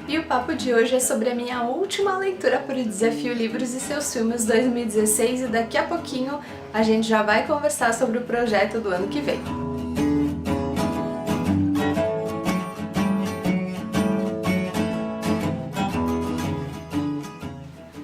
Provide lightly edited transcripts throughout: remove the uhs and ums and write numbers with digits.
E o papo de hoje é sobre a minha última leitura para o Desafio Livros e Seus Filmes 2016 e daqui a pouquinho a gente já vai conversar sobre o projeto do ano que vem.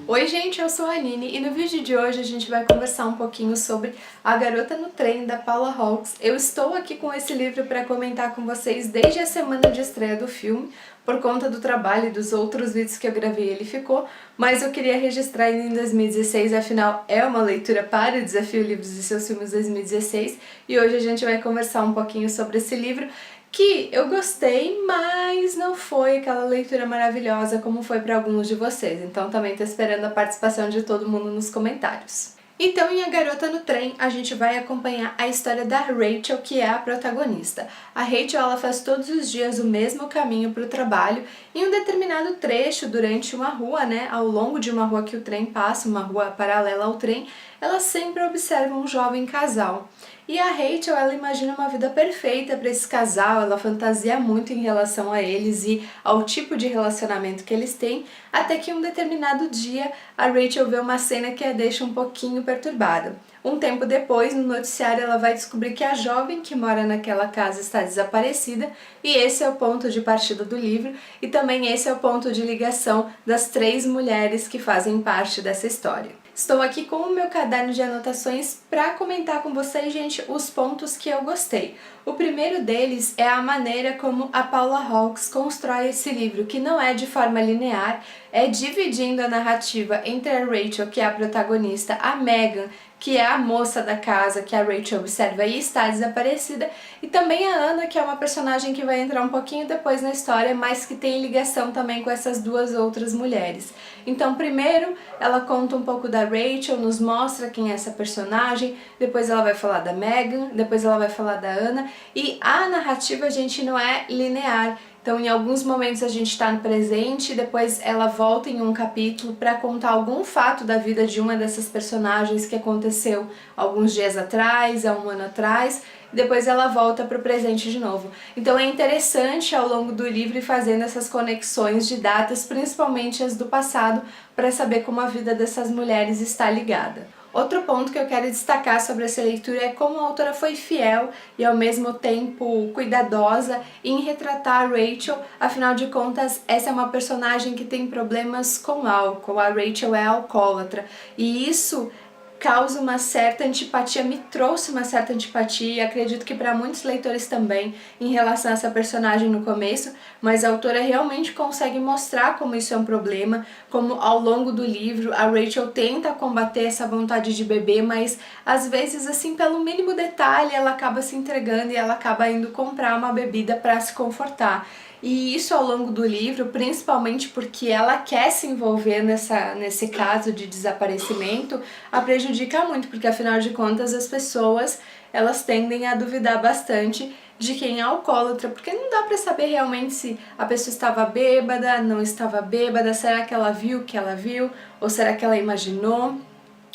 Oi gente, eu sou a Aline e no vídeo de hoje a gente vai conversar um pouquinho sobre A Garota no Trem, da Paula Hawkes. Eu estou aqui com esse livro para comentar com vocês desde a semana de estreia do filme, por conta do trabalho e dos outros vídeos que eu gravei ele ficou, mas eu queria registrar ele em 2016, afinal é uma leitura para o Desafio Livros e Seus Filmes 2016 e hoje a gente vai conversar um pouquinho sobre esse livro que eu gostei, mas não foi aquela leitura maravilhosa como foi para alguns de vocês, então também tô esperando a participação de todo mundo nos comentários. Então, em A Garota no Trem, a gente vai acompanhar a história da Rachel, que é a protagonista. A Rachel, ela faz todos os dias o mesmo caminho para o trabalho, em um determinado trecho durante uma rua, né, ao longo de uma rua que o trem passa, uma rua paralela ao trem, ela sempre observa um jovem casal. E a Rachel, ela imagina uma vida perfeita para esse casal, ela fantasia muito em relação a eles e ao tipo de relacionamento que eles têm, até que um determinado dia a Rachel vê uma cena que a deixa um pouquinho perturbada. Um tempo depois, no noticiário, ela vai descobrir que a jovem que mora naquela casa está desaparecida e esse é o ponto de partida do livro e também esse é o ponto de ligação das três mulheres que fazem parte dessa história. Estou aqui com o meu caderno de anotações para comentar com vocês, gente, os pontos que eu gostei. O primeiro deles é a maneira como a Paula Hawkes constrói esse livro, que não é de forma linear, é dividindo a narrativa entre a Rachel, que é a protagonista, a Megan, que é a moça da casa que a Rachel observa e está desaparecida, e também a Anna, que é uma personagem que vai entrar um pouquinho depois na história, mas que tem ligação também com essas duas outras mulheres. Então, primeiro, ela conta um pouco da Rachel, nos mostra quem é essa personagem, depois ela vai falar da Megan, depois ela vai falar da Anna, e a narrativa, gente, não é linear. Então, em alguns momentos a gente está no presente, depois ela volta em um capítulo para contar algum fato da vida de uma dessas personagens que aconteceu alguns dias atrás, há um ano atrás, e depois ela volta para o presente de novo. Então é interessante ao longo do livro ir fazendo essas conexões de datas, principalmente as do passado, para saber como a vida dessas mulheres está ligada. Outro ponto que eu quero destacar sobre essa leitura é como a autora foi fiel e ao mesmo tempo cuidadosa em retratar a Rachel, afinal de contas essa é uma personagem que tem problemas com álcool, a Rachel é alcoólatra e isso causa uma certa antipatia, me trouxe uma certa antipatia e acredito que para muitos leitores também em relação a essa personagem no começo, mas a autora realmente consegue mostrar como isso é um problema, como ao longo do livro a Rachel tenta combater essa vontade de beber, mas às vezes assim pelo mínimo detalhe ela acaba se entregando e ela acaba indo comprar uma bebida para se confortar. E isso ao longo do livro, principalmente porque ela quer se envolver nesse caso de desaparecimento, a prejudica muito, porque afinal de contas as pessoas elas tendem a duvidar bastante de quem é alcoólatra, porque não dá pra saber realmente se a pessoa estava bêbada, não estava bêbada, será que ela viu o que ela viu, ou será que ela imaginou?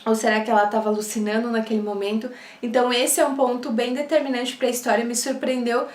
Ou será que ela estava alucinando naquele momento? Então esse é um ponto bem determinante para a história, me surpreendeu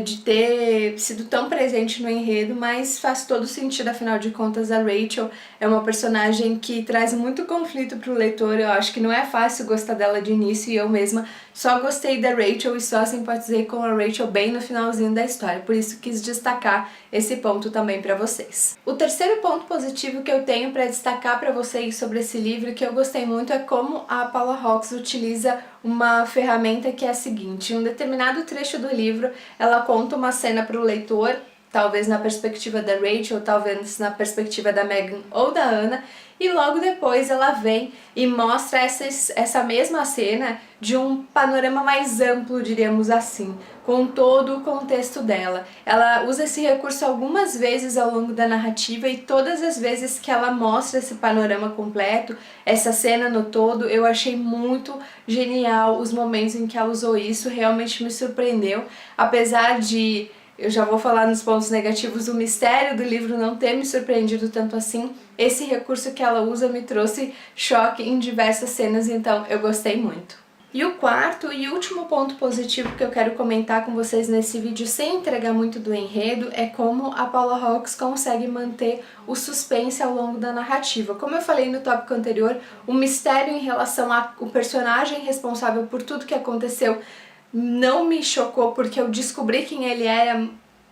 de ter sido tão presente no enredo, mas faz todo sentido, afinal de contas a Rachel é uma personagem que traz muito conflito para o leitor, eu acho que não é fácil gostar dela de início e eu mesma só gostei da Rachel e só simpatizei com a Rachel bem no finalzinho da história, por isso quis destacar esse ponto também para vocês. O terceiro ponto positivo que eu tenho para destacar para vocês sobre esse livro que eu gostei muito é como a Paula Hawkes utiliza uma ferramenta que é a seguinte: em um determinado trecho do livro ela conta uma cena para o leitor, talvez na perspectiva da Rachel, talvez na perspectiva da Megan ou da Anna, e logo depois ela vem e mostra essa mesma cena de um panorama mais amplo, diríamos assim, com todo o contexto dela. Ela usa esse recurso algumas vezes ao longo da narrativa e todas as vezes que ela mostra esse panorama completo, essa cena no todo, eu achei muito genial os momentos em que ela usou isso, realmente me surpreendeu, apesar de eu já vou falar nos pontos negativos, o mistério do livro não ter me surpreendido tanto assim, esse recurso que ela usa me trouxe choque em diversas cenas, então eu gostei muito. E o quarto e último ponto positivo que eu quero comentar com vocês nesse vídeo, sem entregar muito do enredo, é como a Paula Hawkes consegue manter o suspense ao longo da narrativa. Como eu falei no tópico anterior, o mistério em relação ao personagem responsável por tudo que aconteceu não me chocou, porque eu descobri quem ele era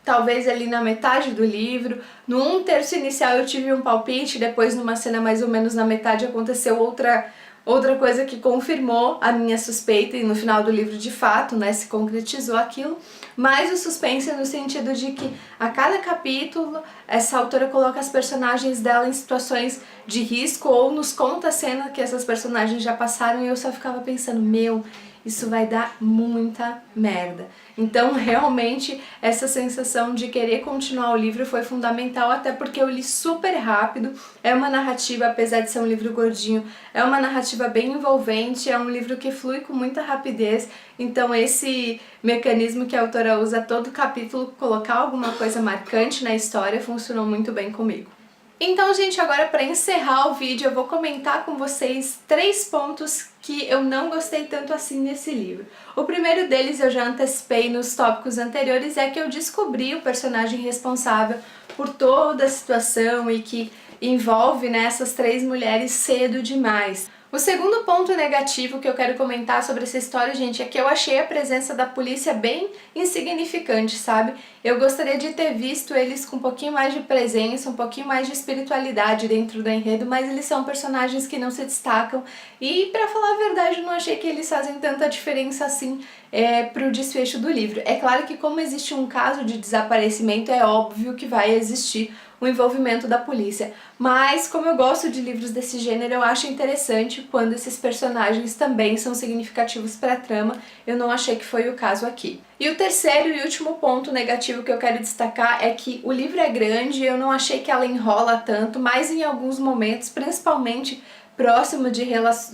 talvez ali na metade do livro. No 1/3 inicial eu tive um palpite, depois numa cena mais ou menos na metade aconteceu outra coisa que confirmou a minha suspeita, e no final do livro de fato, né, se concretizou aquilo. Mas o suspense no sentido de que a cada capítulo essa autora coloca as personagens dela em situações de risco ou nos conta a cena que essas personagens já passaram, e eu só ficava pensando, meu, isso vai dar muita merda. Então, realmente, essa sensação de querer continuar o livro foi fundamental, até porque eu li super rápido. É uma narrativa, apesar de ser um livro gordinho, é uma narrativa bem envolvente, é um livro que flui com muita rapidez. Então, esse mecanismo que a autora usa todo capítulo, colocar alguma coisa marcante na história, funcionou muito bem comigo. Então, gente, agora para encerrar o vídeo, eu vou comentar com vocês 3 pontos que eu não gostei tanto assim nesse livro. O primeiro deles, eu já antecipei nos tópicos anteriores, é que eu descobri o personagem responsável por toda a situação e que envolve, né, essas 3 mulheres cedo demais. O segundo ponto negativo que eu quero comentar sobre essa história, gente, é que eu achei a presença da polícia bem insignificante, sabe? Eu gostaria de ter visto eles com um pouquinho mais de presença, um pouquinho mais de espiritualidade dentro do enredo, mas eles são personagens que não se destacam e, pra falar a verdade, eu não achei que eles fazem tanta diferença assim pro desfecho do livro. É claro que como existe um caso de desaparecimento, é óbvio que vai existir o envolvimento da polícia, mas como eu gosto de livros desse gênero, eu acho interessante quando esses personagens também são significativos para a trama. Eu não achei que foi o caso aqui. E o terceiro e último ponto negativo que eu quero destacar é que o livro é grande, eu não achei que ela enrola tanto, mas em alguns momentos, principalmente próximo de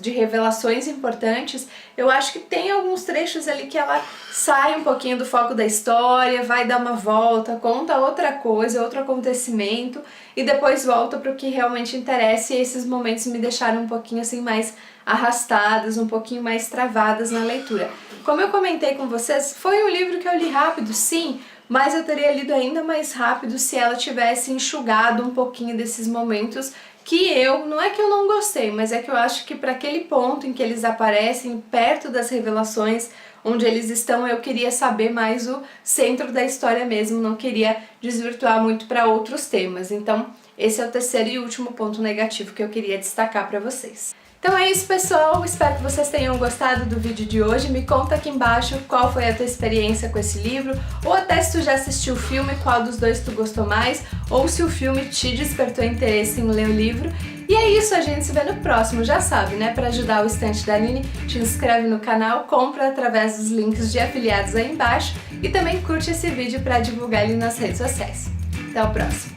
revelações importantes, eu acho que tem alguns trechos ali que ela sai um pouquinho do foco da história, vai dar uma volta, conta outra coisa, outro acontecimento, e depois volta para o que realmente interessa, e esses momentos me deixaram um pouquinho assim mais arrastadas, um pouquinho mais travadas na leitura. Como eu comentei com vocês, foi um livro que eu li rápido, sim, mas eu teria lido ainda mais rápido se ela tivesse enxugado um pouquinho desses momentos que não é que eu não gostei, mas é que eu acho que para aquele ponto em que eles aparecem, perto das revelações, onde eles estão, eu queria saber mais o centro da história mesmo, não queria desvirtuar muito para outros temas. Então, esse é o terceiro e último ponto negativo que eu queria destacar para vocês. Então é isso, pessoal, espero que vocês tenham gostado do vídeo de hoje. Me conta aqui embaixo qual foi a tua experiência com esse livro, ou até se tu já assistiu o filme, qual dos dois tu gostou mais, ou se o filme te despertou interesse em ler o livro. E é isso, a gente se vê no próximo, já sabe, né? Para ajudar o Estante da Nini, te inscreve no canal, compra através dos links de afiliados aí embaixo e também curte esse vídeo para divulgar ele nas redes sociais. Até o próximo!